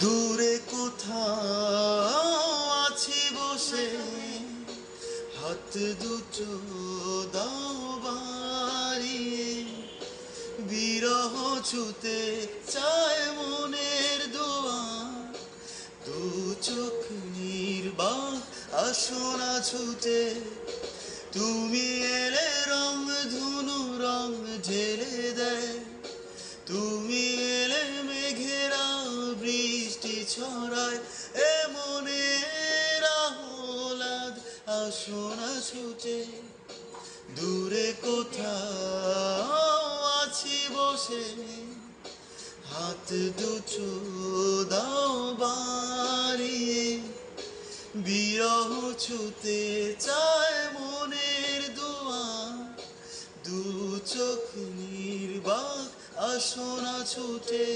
দূরে কোথাও আছি বসে, হাত দুটো দাও বাড়িয়ে, বিরহ ছুতে চায় মনের দোয়ার, দু চোখ নির্বাক আসনা ছুটে। তুমি এলে রং ধনু রং ঢেলে দেয়, তুমি এলে মেঘেরা বৃষ্টি ছড়ায়, এ মনের আহ্লাদ আসনা ছুটে। দূরে কোথাও আছি বসে, হাত দুটো দাও বাড়িয়ে, বিরহ ছুতে চায় মনের দোয়ার, দু চোখ নির্বাক আসনা ছুটে।